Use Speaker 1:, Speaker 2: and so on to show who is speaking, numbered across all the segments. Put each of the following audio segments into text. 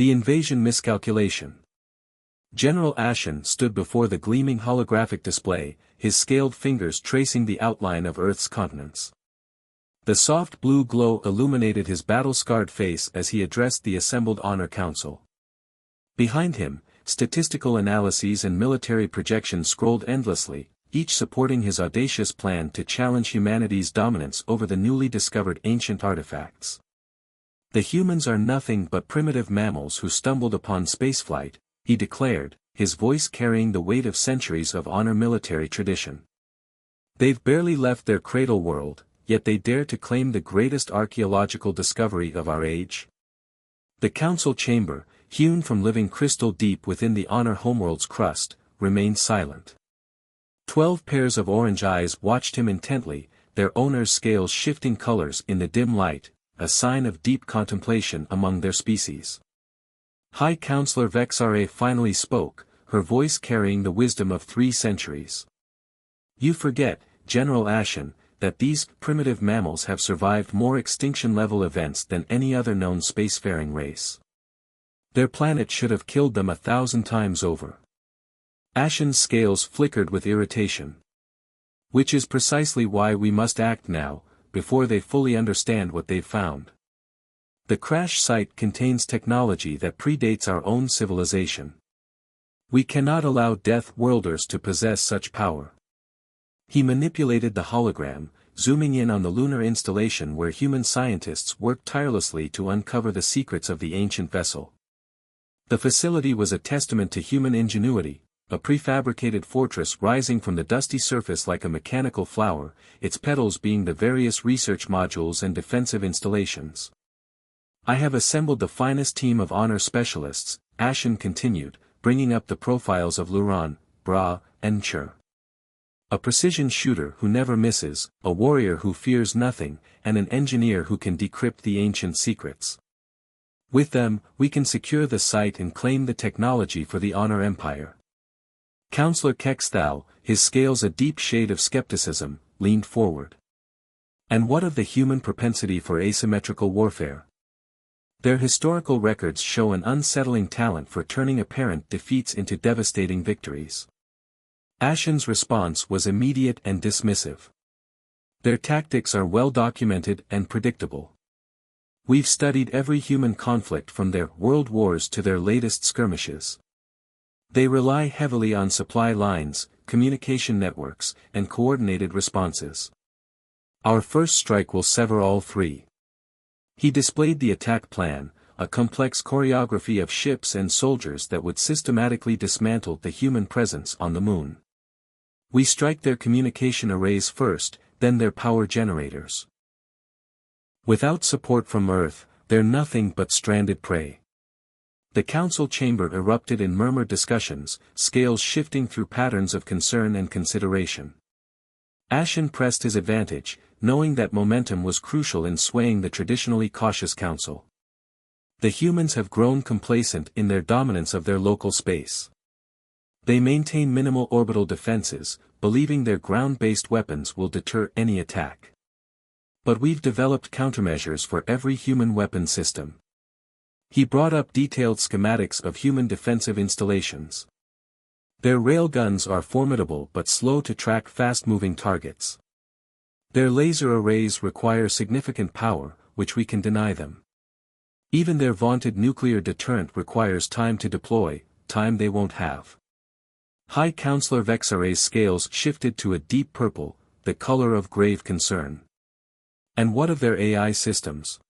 Speaker 1: The invasion miscalculation. General Ashen stood before the gleaming holographic display, his scaled fingers tracing the outline of Earth's continents. The soft blue glow illuminated his battle-scarred face as he addressed the assembled Honor Council. Behind him, statistical analyses and military projections scrolled endlessly, each supporting his audacious plan to challenge humanity's dominance over the newly discovered ancient artifacts. The humans are nothing but primitive mammals who stumbled upon spaceflight, he declared, his voice carrying the weight of centuries of Honor military tradition. They've barely left their cradle world, yet they dare to claim the greatest archaeological discovery of our age? The council chamber, hewn from living crystal deep within the Honor homeworld's crust, remained silent. 12 pairs of orange eyes watched him intently, their owner's scales shifting colors in the dim light, a sign of deep contemplation among their species. High Counselor Vexare finally spoke, her voice carrying the wisdom of 3 centuries. You forget, General Ashen, that these primitive mammals have survived more extinction-level events than any other known spacefaring race. Their planet should have killed them 1,000 times over. Ashen's scales flickered with irritation. Which is precisely why we must act now, before they fully understand what they've found. The crash site contains technology that predates our own civilization. We cannot allow Death Worlders to possess such power. He manipulated the hologram, zooming in on the lunar installation where human scientists worked tirelessly to uncover the secrets of the ancient vessel. The facility was a testament to human ingenuity, a prefabricated fortress rising from the dusty surface like a mechanical flower, its petals being the various research modules and defensive installations. I have assembled the finest team of Honor specialists, Ashen continued, bringing up the profiles of Luran, Bra, and Chur. A precision shooter who never misses, a warrior who fears nothing, and an engineer who can decrypt the ancient secrets. With them, we can secure the site and claim the technology for the Honor Empire. Counselor Kexthal, his scales a deep shade of skepticism, leaned forward. And what of the human propensity for asymmetrical warfare? Their historical records show an unsettling talent for turning apparent defeats into devastating victories. Ashen's response was immediate and dismissive. Their tactics are well documented and predictable. We've studied every human conflict from their world wars to their latest skirmishes. They rely heavily on supply lines, communication networks, and coordinated responses. Our first strike will sever all 3. He displayed the attack plan, a complex choreography of ships and soldiers that would systematically dismantle the human presence on the moon. We strike their communication arrays first, then their power generators. Without support from Earth, they're nothing but stranded prey. The council chamber erupted in murmured discussions, scales shifting through patterns of concern and consideration. Ashen pressed his advantage, knowing that momentum was crucial in swaying the traditionally cautious council. The humans have grown complacent in their dominance of their local space. They maintain minimal orbital defenses, believing their ground-based weapons will deter any attack. But we've developed countermeasures for every human weapon system. He brought up detailed schematics of human defensive installations. Their railguns are formidable but slow to track fast-moving targets. Their laser arrays require significant power, which we can deny them. Even their vaunted nuclear deterrent requires time to deploy, time they won't have. High Counselor Vexare's scales shifted to a deep purple, the color of grave concern. And what of their AI systems?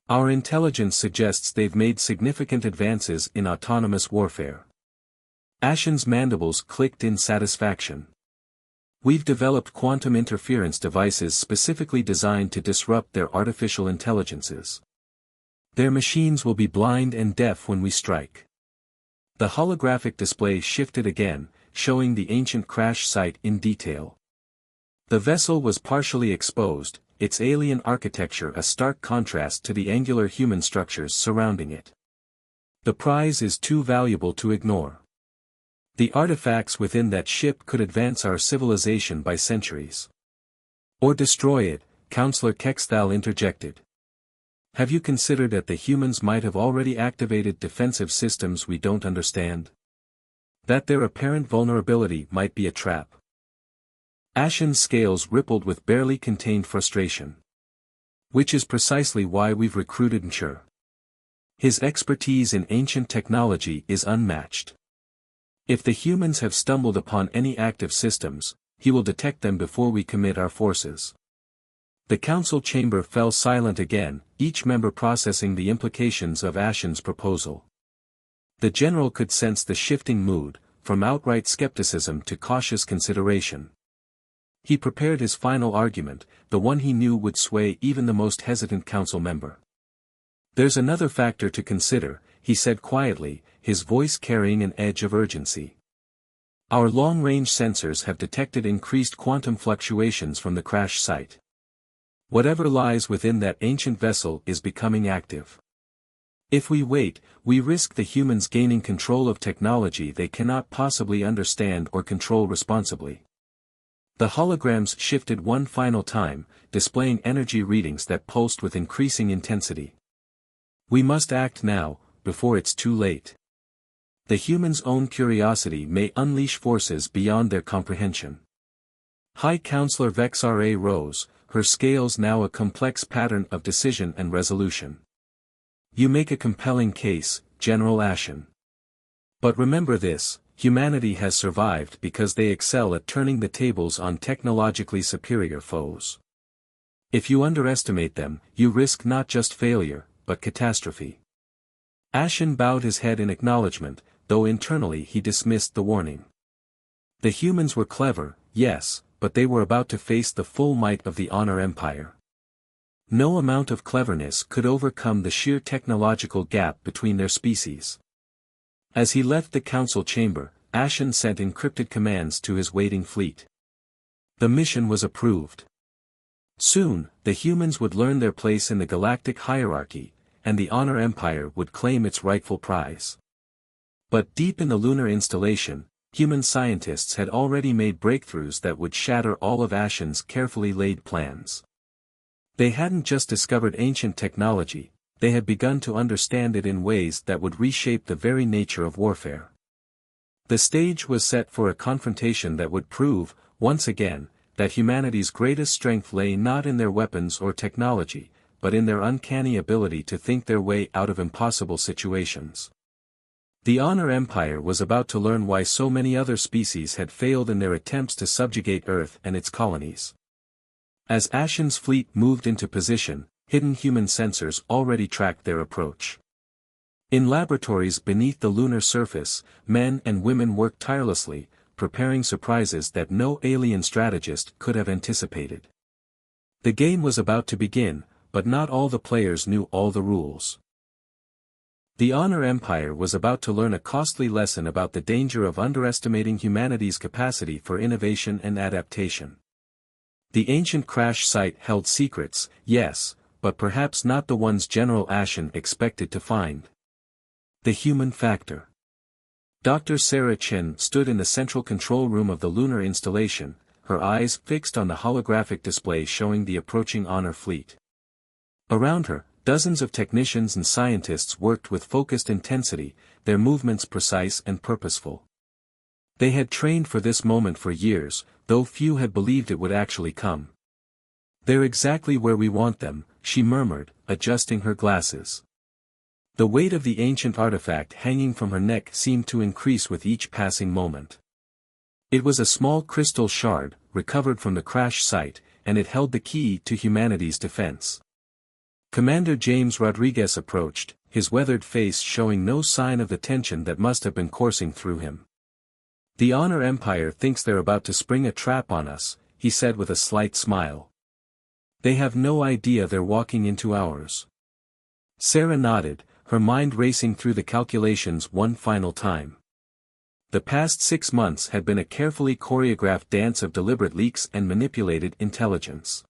Speaker 1: Our intelligence suggests they've made significant advances in autonomous warfare. Ashen's mandibles clicked in satisfaction. We've developed quantum interference devices specifically designed to disrupt their artificial intelligences. Their machines will be blind and deaf when we strike. The holographic display shifted again, showing the ancient crash site in detail. The vessel was partially exposed, its alien architecture a stark contrast to the angular human structures surrounding it. The prize is too valuable to ignore. The artifacts within that ship could advance our civilization by centuries. Or destroy it, Counselor Kexthal interjected. Have you considered that the humans might have already activated defensive systems we don't understand? That their apparent vulnerability might be a trap? Ashen's scales rippled with barely contained frustration. Which is precisely why we've recruited Nchur. His expertise in ancient technology is unmatched. If the humans have stumbled upon any active systems, he will detect them before we commit our forces. The council chamber fell silent again, each member processing the implications of Ashen's proposal. The general could sense the shifting mood, from outright skepticism to cautious consideration. He prepared his final argument, the one he knew would sway even the most hesitant council member. There's another factor to consider, he said quietly, his voice carrying an edge of urgency. Our long-range sensors have detected increased quantum fluctuations from the crash site. Whatever lies within that ancient vessel is becoming active. If we wait, we risk the humans gaining control of technology they cannot possibly understand or control responsibly. The holograms shifted one final time, displaying energy readings that pulsed with increasing intensity. We must act now, before it's too late. The humans' own curiosity may unleash forces beyond their comprehension. High Counselor Vexra rose, her scales now a complex pattern of decision and resolution. You make a compelling case, General Ashen. But remember this. Humanity has survived because they excel at turning the tables on technologically superior foes. If you underestimate them, you risk not just failure, but catastrophe. Ashen bowed his head in acknowledgement, though internally he dismissed the warning. The humans were clever, yes, but they were about to face the full might of the Honor Empire. No amount of cleverness could overcome the sheer technological gap between their species. As he left the council chamber, Ashen sent encrypted commands to his waiting fleet. The mission was approved. Soon, the humans would learn their place in the galactic hierarchy, and the Honor Empire would claim its rightful prize. But deep in the lunar installation, human scientists had already made breakthroughs that would shatter all of Ashen's carefully laid plans. They hadn't just discovered ancient technology, they had begun to understand it in ways that would reshape the very nature of warfare. The stage was set for a confrontation that would prove, once again, that humanity's greatest strength lay not in their weapons or technology, but in their uncanny ability to think their way out of impossible situations. The Honor Empire was about to learn why so many other species had failed in their attempts to subjugate Earth and its colonies. As Ashen's fleet moved into position, hidden human sensors already tracked their approach. In laboratories beneath the lunar surface, men and women worked tirelessly, preparing surprises that no alien strategist could have anticipated. The game was about to begin, but not all the players knew all the rules. The Honor Empire was about to learn a costly lesson about the danger of underestimating humanity's capacity for innovation and adaptation. The ancient crash site held secrets, yes, but perhaps not the ones General Ashen expected to find. The human factor. Dr. Sarah Chen stood in the central control room of the lunar installation, her eyes fixed on the holographic display showing the approaching Honor fleet. Around her, dozens of technicians and scientists worked with focused intensity, their movements precise and purposeful. They had trained for this moment for years, though few had believed it would actually come. "They're exactly where we want them," she murmured, adjusting her glasses. The weight of the ancient artifact hanging from her neck seemed to increase with each passing moment. It was a small crystal shard, recovered from the crash site, and it held the key to humanity's defense. Commander James Rodriguez approached, his weathered face showing no sign of the tension that must have been coursing through him. "The Honor Empire thinks they're about to spring a trap on us," he said with a slight smile. "They have no idea they're walking into ours." Sarah nodded, her mind racing through the calculations one final time. The past 6 months had been a carefully choreographed dance of deliberate leaks and manipulated intelligence.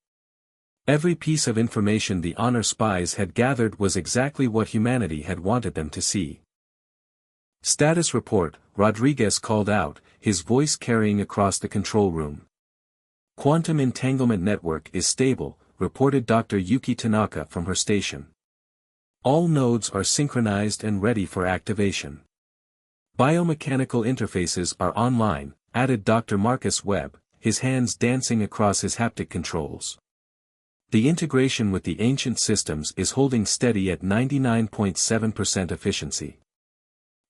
Speaker 1: Every piece of information the Honor spies had gathered was exactly what humanity had wanted them to see. "Status report," Rodriguez called out, his voice carrying across the control room. "Quantum entanglement network is stable," reported Dr. Yuki Tanaka from her station. All nodes are synchronized and ready for activation. Biomechanical interfaces are online, added Dr. Marcus Webb, his hands dancing across his haptic controls. The integration with the ancient systems is holding steady at 99.7% efficiency.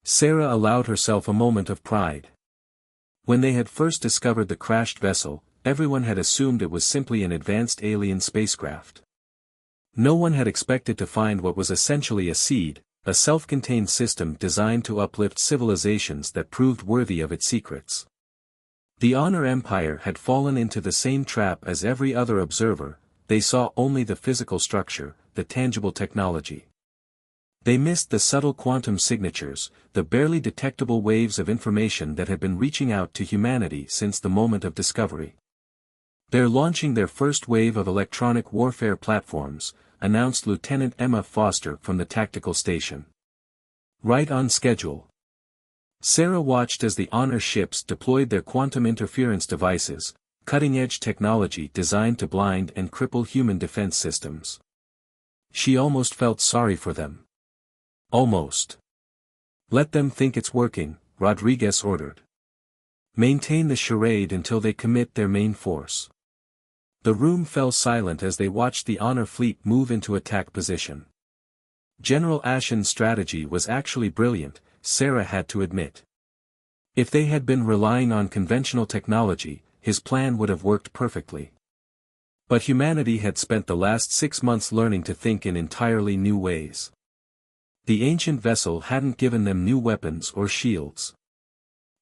Speaker 1: Sarah allowed herself a moment of pride. When they had first discovered the crashed vessel, everyone had assumed it was simply an advanced alien spacecraft. No one had expected to find what was essentially a seed, a self-contained system designed to uplift civilizations that proved worthy of its secrets. The Honor Empire had fallen into the same trap as every other observer. They saw only the physical structure, the tangible technology. They missed the subtle quantum signatures, the barely detectable waves of information that had been reaching out to humanity since the moment of discovery. "They're launching their first wave of electronic warfare platforms," announced Lieutenant Emma Foster from the tactical station. "Right on schedule." Sarah watched as the Honor ships deployed their quantum interference devices, cutting-edge technology designed to blind and cripple human defense systems. She almost felt sorry for them. Almost. "Let them think it's working," Rodriguez ordered. "Maintain the charade until they commit their main force." The room fell silent as they watched the Honor fleet move into attack position. General Ashen's strategy was actually brilliant, Sarah had to admit. If they had been relying on conventional technology, his plan would have worked perfectly. But humanity had spent the last 6 months learning to think in entirely new ways. The ancient vessel hadn't given them new weapons or shields.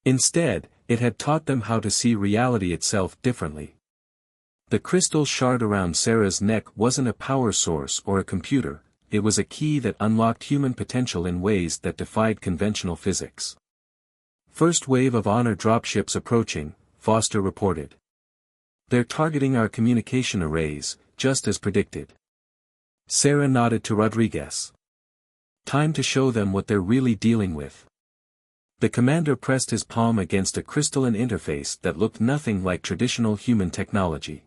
Speaker 1: Instead, it had taught them how to see reality itself differently. The crystal shard around Sarah's neck wasn't a power source or a computer, it was a key that unlocked human potential in ways that defied conventional physics. "First wave of Honor dropships approaching," Foster reported. "They're targeting our communication arrays, just as predicted." Sarah nodded to Rodriguez. "Time to show them what they're really dealing with." The commander pressed his palm against a crystalline interface that looked nothing like traditional human technology.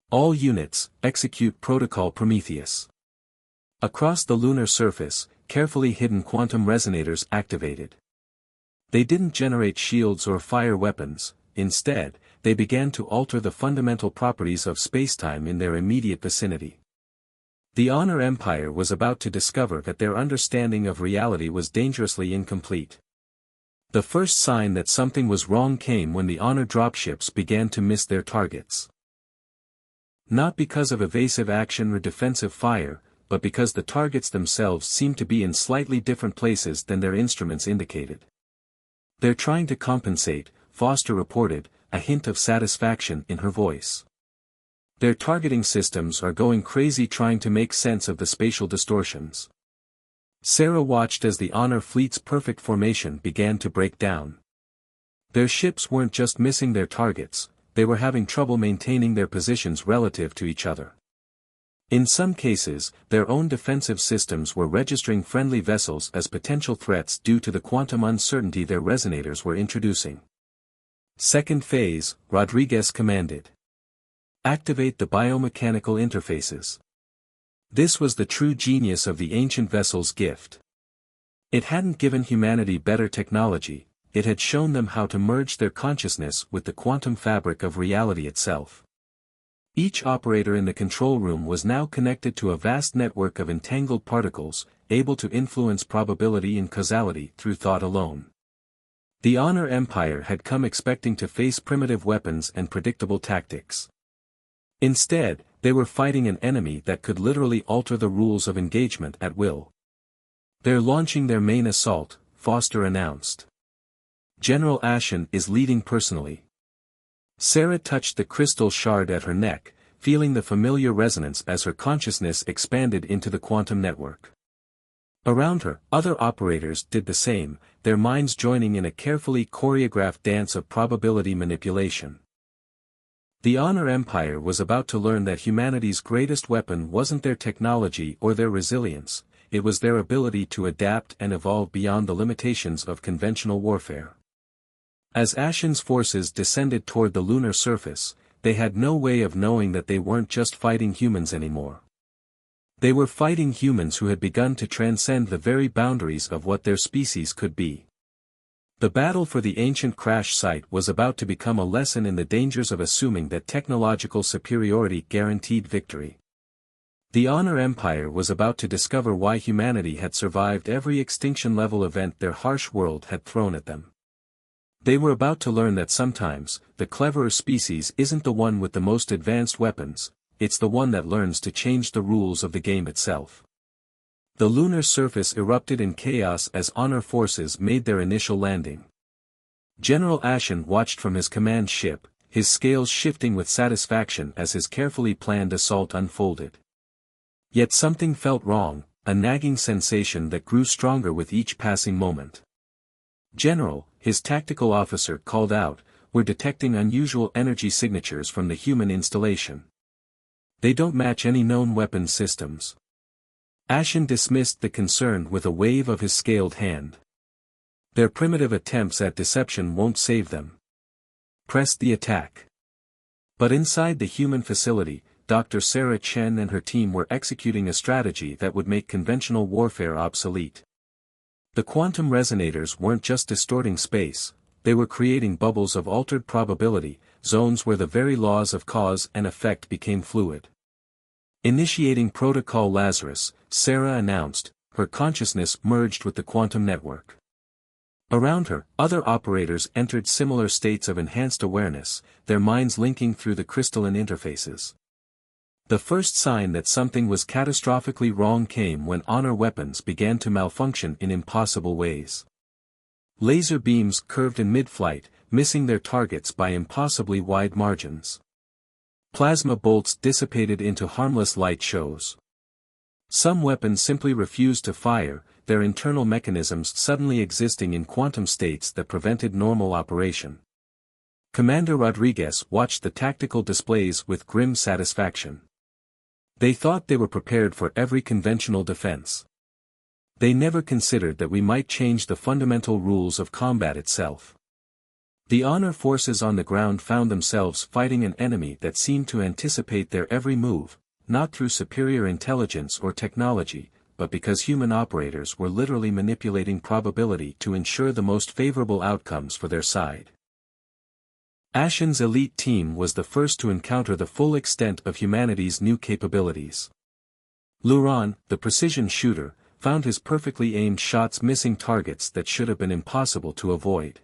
Speaker 1: "All units, execute Protocol Prometheus." Across the lunar surface, carefully hidden quantum resonators activated. They didn't generate shields or fire weapons, instead, they began to alter the fundamental properties of spacetime in their immediate vicinity. The Honor Empire was about to discover that their understanding of reality was dangerously incomplete. The first sign that something was wrong came when the Honor dropships began to miss their targets. Not because of evasive action or defensive fire, but because the targets themselves seemed to be in slightly different places than their instruments indicated. "They're trying to compensate," Foster reported, a hint of satisfaction in her voice. "Their targeting systems are going crazy trying to make sense of the spatial distortions." Sarah watched as the Honor fleet's perfect formation began to break down. Their ships weren't just missing their targets, they were having trouble maintaining their positions relative to each other. In some cases, their own defensive systems were registering friendly vessels as potential threats due to the quantum uncertainty their resonators were introducing. "Second phase," Rodriguez commanded. "Activate the biomechanical interfaces." This was the true genius of the ancient vessel's gift. It hadn't given humanity better technology, it had shown them how to merge their consciousness with the quantum fabric of reality itself. Each operator in the control room was now connected to a vast network of entangled particles, able to influence probability and causality through thought alone. The Honor Empire had come expecting to face primitive weapons and predictable tactics. Instead, they were fighting an enemy that could literally alter the rules of engagement at will. "They're launching their main assault," Foster announced. "General Ashen is leading personally." Sarah touched the crystal shard at her neck, feeling the familiar resonance as her consciousness expanded into the quantum network. Around her, other operators did the same, their minds joining in a carefully choreographed dance of probability manipulation. The Honor Empire was about to learn that humanity's greatest weapon wasn't their technology or their resilience, it was their ability to adapt and evolve beyond the limitations of conventional warfare. As Ashen's forces descended toward the lunar surface, they had no way of knowing that they weren't just fighting humans anymore. They were fighting humans who had begun to transcend the very boundaries of what their species could be. The battle for the ancient crash site was about to become a lesson in the dangers of assuming that technological superiority guaranteed victory. The Honor Empire was about to discover why humanity had survived every extinction-level event their harsh world had thrown at them. They were about to learn that sometimes, the cleverer species isn't the one with the most advanced weapons, it's the one that learns to change the rules of the game itself. The lunar surface erupted in chaos as Honor forces made their initial landing. General Ashen watched from his command ship, his scales shifting with satisfaction as his carefully planned assault unfolded. Yet something felt wrong, a nagging sensation that grew stronger with each passing moment. "General," his tactical officer called out, "we're detecting unusual energy signatures from the human installation. They don't match any known weapon systems." Ashen dismissed the concern with a wave of his scaled hand. "Their primitive attempts at deception won't save them. Press the attack." But inside the human facility, Dr. Sarah Chen and her team were executing a strategy that would make conventional warfare obsolete. The quantum resonators weren't just distorting space, they were creating bubbles of altered probability, zones where the very laws of cause and effect became fluid. Initiating Protocol Lazarus, Sarah announced, her consciousness merged with the quantum network. Around her, other operators entered similar states of enhanced awareness, their minds linking through the crystalline interfaces. The first sign that something was catastrophically wrong came when Honor weapons began to malfunction in impossible ways. Laser beams curved in mid-flight, missing their targets by impossibly wide margins. Plasma bolts dissipated into harmless light shows. Some weapons simply refused to fire, their internal mechanisms suddenly existing in quantum states that prevented normal operation. Commander Rodriguez watched the tactical displays with grim satisfaction. They thought they were prepared for every conventional defense. They never considered that we might change the fundamental rules of combat itself. The Honor forces on the ground found themselves fighting an enemy that seemed to anticipate their every move, not through superior intelligence or technology, but because human operators were literally manipulating probability to ensure the most favorable outcomes for their side. Ashen's elite team was the first to encounter the full extent of humanity's new capabilities. Luron, the precision shooter, found his perfectly aimed shots missing targets that should have been impossible to avoid.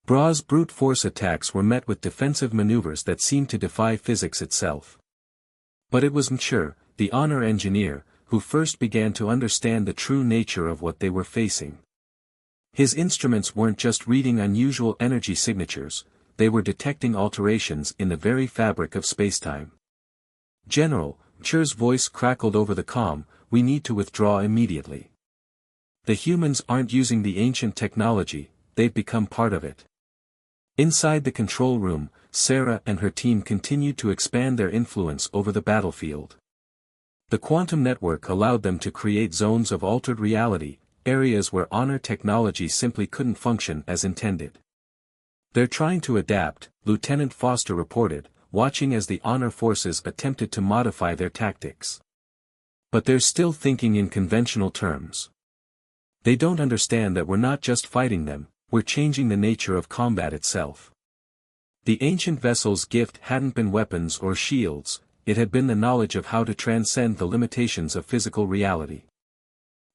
Speaker 1: Bra's brute force attacks were met with defensive maneuvers that seemed to defy physics itself. But it was Mchur, the Honor engineer, who first began to understand the true nature of what they were facing. His instruments weren't just reading unusual energy signatures, they were detecting alterations in the very fabric of spacetime. "General," Mchur's voice crackled over the comm, "we need to withdraw immediately. The humans aren't using the ancient technology, they've become part of it." Inside the control room, Sarah and her team continued to expand their influence over the battlefield. The quantum network allowed them to create zones of altered reality, areas where Honor technology simply couldn't function as intended. "They're trying to adapt," Lieutenant Foster reported, watching as the Honor forces attempted to modify their tactics. "But they're still thinking in conventional terms. They don't understand that we're not just fighting them, we're changing the nature of combat itself." The ancient vessel's gift hadn't been weapons or shields, it had been the knowledge of how to transcend the limitations of physical reality.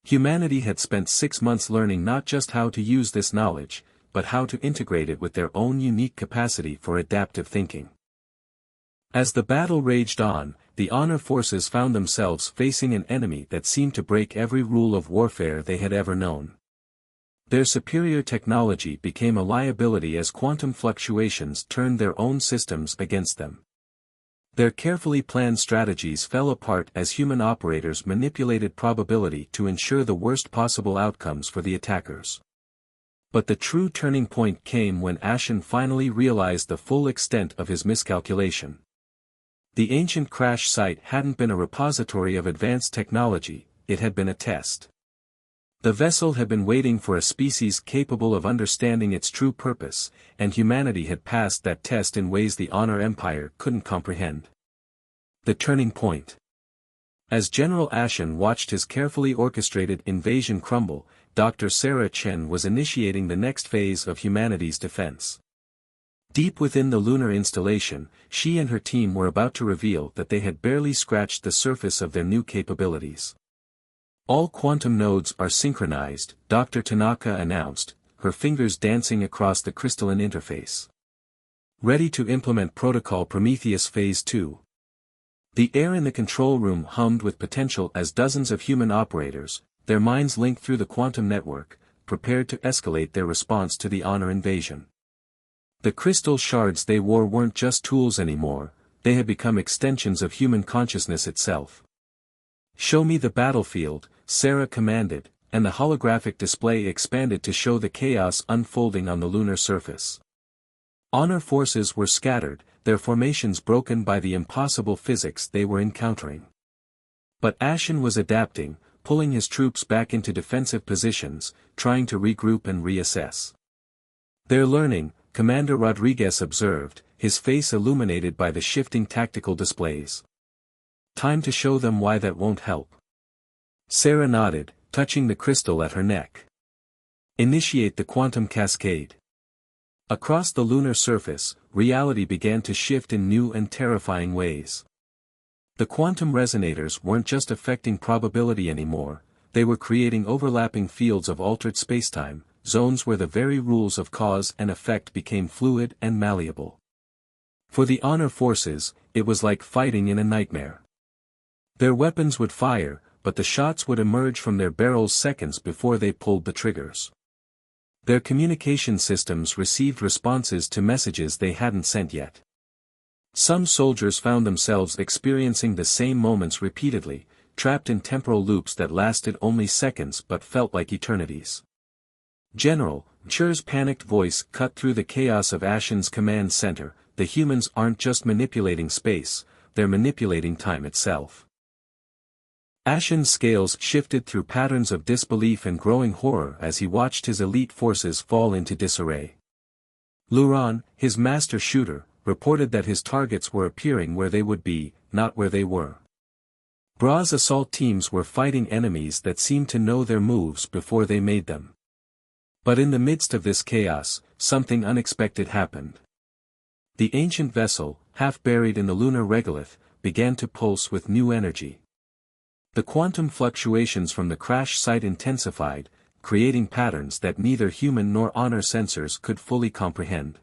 Speaker 1: Humanity had spent 6 months learning not just how to use this knowledge, but how to integrate it with their own unique capacity for adaptive thinking. As the battle raged on, the Honor forces found themselves facing an enemy that seemed to break every rule of warfare they had ever known. Their superior technology became a liability as quantum fluctuations turned their own systems against them. Their carefully planned strategies fell apart as human operators manipulated probability to ensure the worst possible outcomes for the attackers. But the true turning point came when Ashen finally realized the full extent of his miscalculation. The ancient crash site hadn't been a repository of advanced technology, it had been a test. The vessel had been waiting for a species capable of understanding its true purpose, and humanity had passed that test in ways the Honor Empire couldn't comprehend. The turning point. As General Ashen watched his carefully orchestrated invasion crumble, Dr. Sarah Chen was initiating the next phase of humanity's defense. Deep within the lunar installation, she and her team were about to reveal that they had barely scratched the surface of their new capabilities. All quantum nodes are synchronized, Dr. Tanaka announced, her fingers dancing across the crystalline interface. Ready to implement Protocol Prometheus Phase 2. The air in the control room hummed with potential as dozens of human operators, their minds linked through the quantum network, prepared to escalate their response to the Honor invasion. The crystal shards they wore weren't just tools anymore, they had become extensions of human consciousness itself. "Show me the battlefield," Sarah commanded, and the holographic display expanded to show the chaos unfolding on the lunar surface. Honor forces were scattered, their formations broken by the impossible physics they were encountering. But Ashen was adapting, pulling his troops back into defensive positions, trying to regroup and reassess. "They're learning," Commander Rodriguez observed, his face illuminated by the shifting tactical displays. "Time to show them why that won't help." Sarah nodded, touching the crystal at her neck. "Initiate the quantum cascade." Across the lunar surface, reality began to shift in new and terrifying ways. The quantum resonators weren't just affecting probability anymore, they were creating overlapping fields of altered spacetime, zones where the very rules of cause and effect became fluid and malleable. For the Honor forces, it was like fighting in a nightmare. Their weapons would fire, but the shots would emerge from their barrels seconds before they pulled the triggers. Their communication systems received responses to messages they hadn't sent yet. Some soldiers found themselves experiencing the same moments repeatedly, trapped in temporal loops that lasted only seconds but felt like eternities. "General," Cher's panicked voice cut through the chaos of Ashen's command center, "the humans aren't just manipulating space, they're manipulating time itself." Ashen's scales shifted through patterns of disbelief and growing horror as he watched his elite forces fall into disarray. Luran, his master shooter, reported that his targets were appearing where they would be, not where they were. Bra's assault teams were fighting enemies that seemed to know their moves before they made them. But in the midst of this chaos, something unexpected happened. The ancient vessel, half buried in the lunar regolith, began to pulse with new energy. The quantum fluctuations from the crash site intensified, creating patterns that neither human nor Honor sensors could fully comprehend.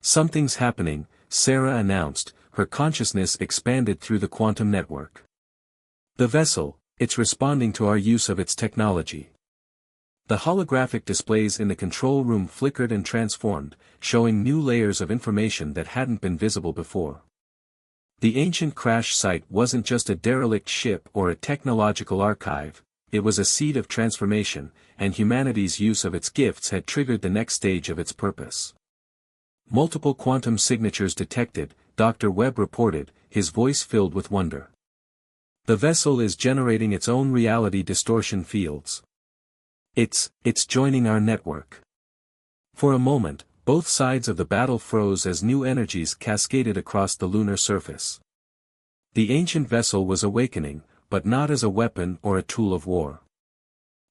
Speaker 1: "Something's happening," Sarah announced, her consciousness expanded through the quantum network. "The vessel, it's responding to our use of its technology." The holographic displays in the control room flickered and transformed, showing new layers of information that hadn't been visible before. The ancient crash site wasn't just a derelict ship or a technological archive, it was a seed of transformation, and humanity's use of its gifts had triggered the next stage of its purpose. "Multiple quantum signatures detected," Dr. Webb reported, his voice filled with wonder. "The vessel is generating its own reality distortion fields. It's joining our network." For a moment, both sides of the battle froze as new energies cascaded across the lunar surface. The ancient vessel was awakening, but not as a weapon or a tool of war.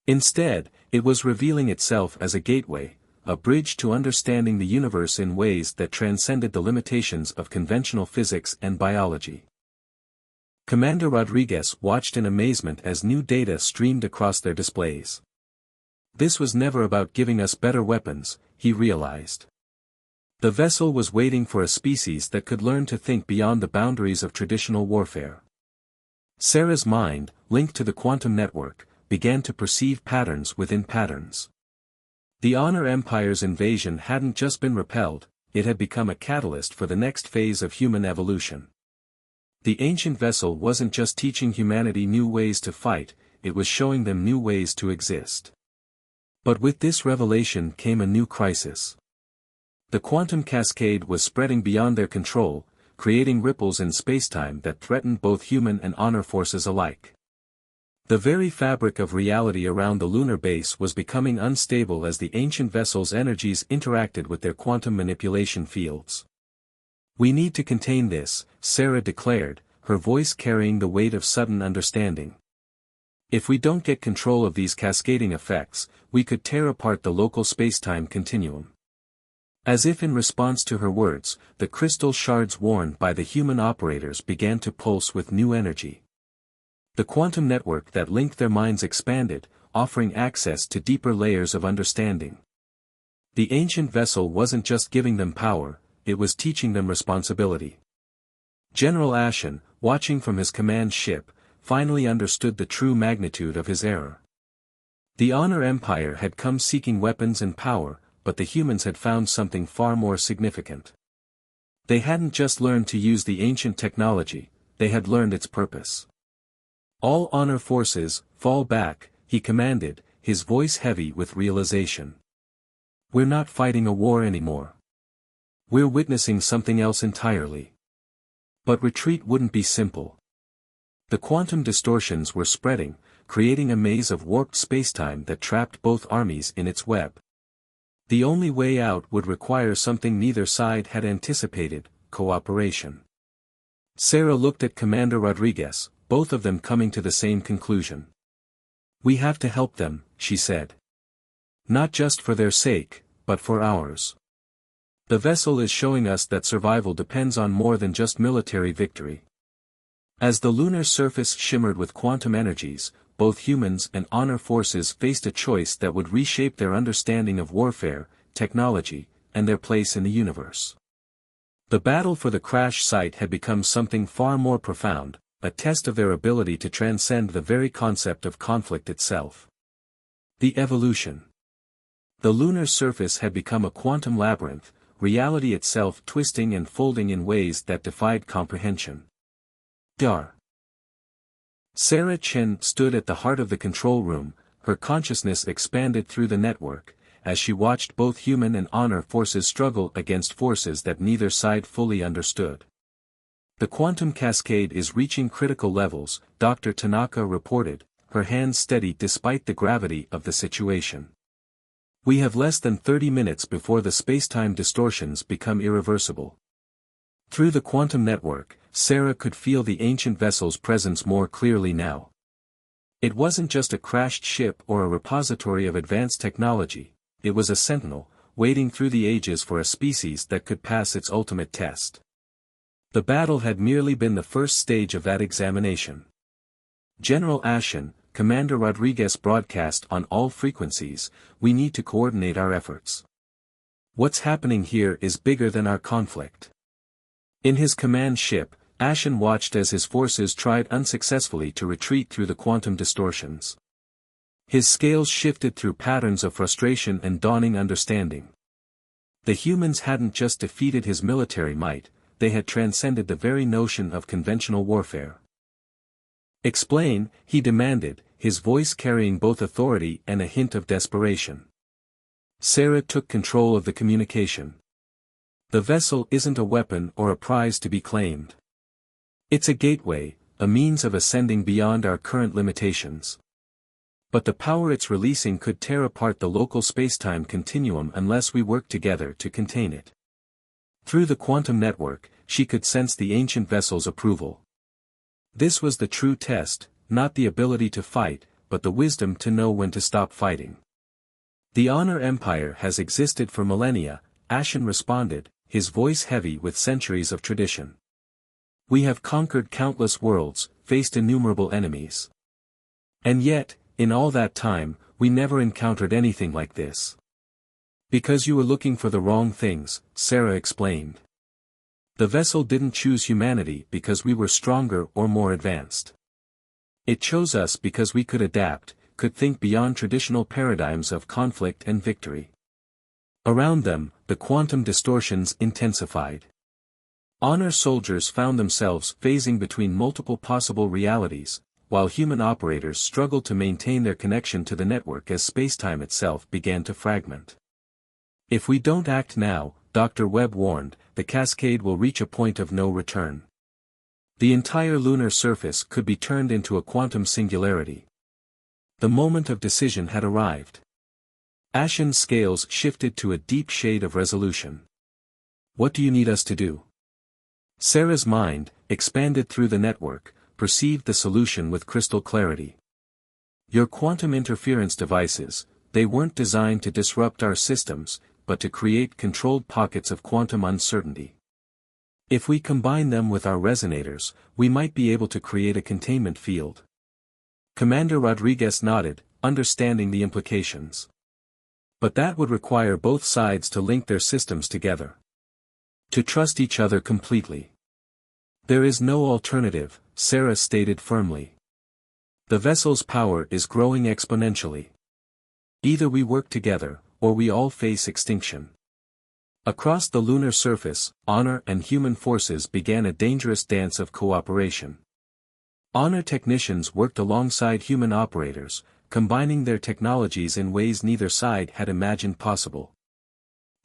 Speaker 1: Instead, it was revealing itself as a gateway, a bridge to understanding the universe in ways that transcended the limitations of conventional physics and biology. Commander Rodriguez watched in amazement as new data streamed across their displays. This was never about giving us better weapons, he realized. The vessel was waiting for a species that could learn to think beyond the boundaries of traditional warfare. Sarah's mind, linked to the quantum network, began to perceive patterns within patterns. The Honor Empire's invasion hadn't just been repelled, it had become a catalyst for the next phase of human evolution. The ancient vessel wasn't just teaching humanity new ways to fight, it was showing them new ways to exist. But with this revelation came a new crisis. The quantum cascade was spreading beyond their control, creating ripples in spacetime that threatened both human and Honor forces alike. The very fabric of reality around the lunar base was becoming unstable as the ancient vessel's energies interacted with their quantum manipulation fields. "We need to contain this," Sarah declared, her voice carrying the weight of sudden understanding. If we don't get control of these cascading effects, we could tear apart the local spacetime continuum. As if in response to her words, the crystal shards worn by the human operators began to pulse with new energy. The quantum network that linked their minds expanded, offering access to deeper layers of understanding. The ancient vessel wasn't just giving them power, it was teaching them responsibility. General Ashen, watching from his command ship, finally understood the true magnitude of his error. The Honor Empire had come seeking weapons and power, but the humans had found something far more significant. They hadn't just learned to use the ancient technology, they had learned its purpose. All Honor forces, fall back, he commanded, his voice heavy with realization. We're not fighting a war anymore. We're witnessing something else entirely. But retreat wouldn't be simple. The quantum distortions were spreading, creating a maze of warped spacetime that trapped both armies in its web. The only way out would require something neither side had anticipated: cooperation. Sarah looked at Commander Rodriguez, both of them coming to the same conclusion. We have to help them, she said. Not just for their sake, but for ours. The vessel is showing us that survival depends on more than just military victory. As the lunar surface shimmered with quantum energies, both humans and Honor forces faced a choice that would reshape their understanding of warfare, technology, and their place in the universe. The battle for the crash site had become something far more profound, a test of their ability to transcend the very concept of conflict itself. The evolution. The lunar surface had become a quantum labyrinth, reality itself twisting and folding in ways that defied comprehension. Dar. Sarah Chen stood at the heart of the control room, her consciousness expanded through the network, as she watched both human and Honor forces struggle against forces that neither side fully understood. The quantum cascade is reaching critical levels, Dr. Tanaka reported, her hands steady despite the gravity of the situation. We have less than 30 minutes before the spacetime distortions become irreversible. Through the quantum network, Sarah could feel the ancient vessel's presence more clearly now. It wasn't just a crashed ship or a repository of advanced technology, it was a sentinel, waiting through the ages for a species that could pass its ultimate test. The battle had merely been the first stage of that examination. General Ashen, Commander Rodriguez broadcast on all frequencies, we need to coordinate our efforts. What's happening here is bigger than our conflict. In his command ship, Ashen watched as his forces tried unsuccessfully to retreat through the quantum distortions. His scales shifted through patterns of frustration and dawning understanding. The humans hadn't just defeated his military might, they had transcended the very notion of conventional warfare. Explain, he demanded, his voice carrying both authority and a hint of desperation. Sarah took control of the communication. The vessel isn't a weapon or a prize to be claimed. It's a gateway, a means of ascending beyond our current limitations. But the power it's releasing could tear apart the local spacetime continuum unless we work together to contain it. Through the quantum network, she could sense the ancient vessel's approval. This was the true test, not the ability to fight, but the wisdom to know when to stop fighting. The Honor Empire has existed for millennia, Ashen responded, his voice heavy with centuries of tradition. We have conquered countless worlds, faced innumerable enemies. And yet, in all that time, we never encountered anything like this. Because you were looking for the wrong things, Sarah explained. The vessel didn't choose humanity because we were stronger or more advanced. It chose us because we could adapt, could think beyond traditional paradigms of conflict and victory. Around them, the quantum distortions intensified. Honor soldiers found themselves phasing between multiple possible realities, while human operators struggled to maintain their connection to the network as spacetime itself began to fragment. If we don't act now, Dr. Webb warned, the cascade will reach a point of no return. The entire lunar surface could be turned into a quantum singularity. The moment of decision had arrived. Ashen's scales shifted to a deep shade of resolution. What do you need us to do? Sarah's mind, expanded through the network, perceived the solution with crystal clarity. Your quantum interference devices, they weren't designed to disrupt our systems, but to create controlled pockets of quantum uncertainty. If we combine them with our resonators, we might be able to create a containment field. Commander Rodriguez nodded, understanding the implications. But that would require both sides to link their systems together. To trust each other completely. There is no alternative, Sarah stated firmly. The vessel's power is growing exponentially. Either we work together, or we all face extinction. Across the lunar surface, Honor and human forces began a dangerous dance of cooperation. Honor technicians worked alongside human operators, combining their technologies in ways neither side had imagined possible.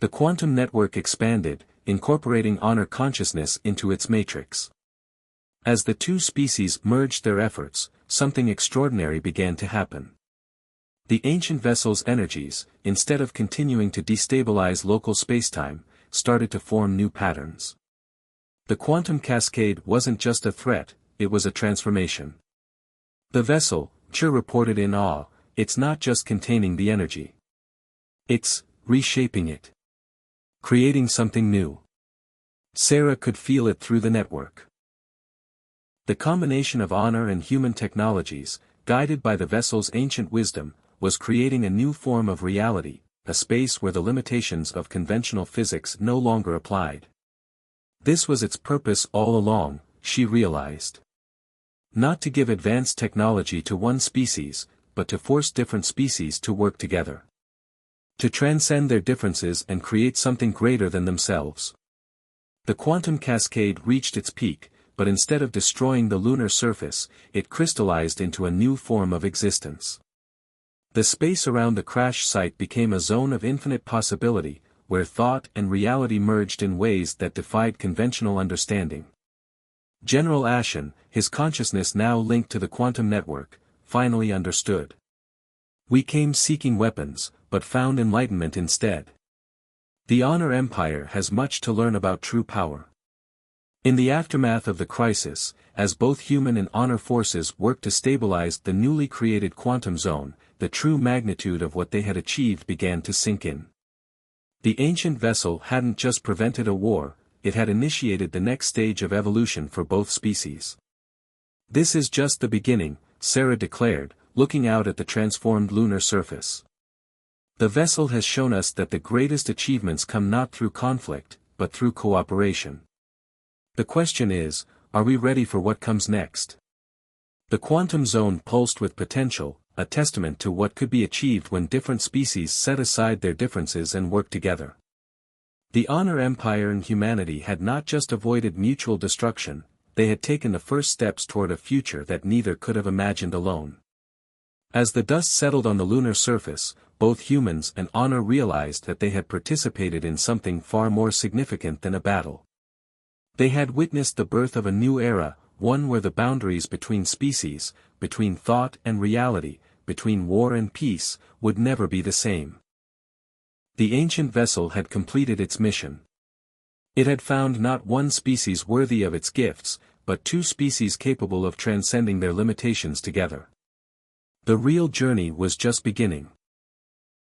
Speaker 1: The quantum network expanded, incorporating Honor consciousness into its matrix. As the two species merged their efforts, something extraordinary began to happen. The ancient vessel's energies, instead of continuing to destabilize local spacetime, started to form new patterns. The quantum cascade wasn't just a threat, it was a transformation. The vessel, Chur reported in awe, it's not just containing the energy. It's reshaping it. Creating something new. Sarah could feel it through the network. The combination of Honor and human technologies, guided by the vessel's ancient wisdom, was creating a new form of reality, a space where the limitations of conventional physics no longer applied. This was its purpose all along, she realized. Not to give advanced technology to one species, but to force different species to work together. To transcend their differences and create something greater than themselves. The quantum cascade reached its peak, but instead of destroying the lunar surface, it crystallized into a new form of existence. The space around the crash site became a zone of infinite possibility, where thought and reality merged in ways that defied conventional understanding. General Ashen, his consciousness now linked to the quantum network, finally understood. We came seeking weapons, but found enlightenment instead. The Honor Empire has much to learn about true power. In the aftermath of the crisis, as both human and Honor forces worked to stabilize the newly created quantum zone, the true magnitude of what they had achieved began to sink in. The ancient vessel hadn't just prevented a war, it had initiated the next stage of evolution for both species. This is just the beginning, Sarah declared, looking out at the transformed lunar surface. The vessel has shown us that the greatest achievements come not through conflict, but through cooperation. The question is, are we ready for what comes next? The quantum zone pulsed with potential, a testament to what could be achieved when different species set aside their differences and work together. The Honor Empire and humanity had not just avoided mutual destruction, they had taken the first steps toward a future that neither could have imagined alone. As the dust settled on the lunar surface, both humans and Honor realized that they had participated in something far more significant than a battle. They had witnessed the birth of a new era, one where the boundaries between species, between thought and reality, between war and peace, would never be the same. The ancient vessel had completed its mission. It had found not one species worthy of its gifts, but two species capable of transcending their limitations together. The real journey was just beginning.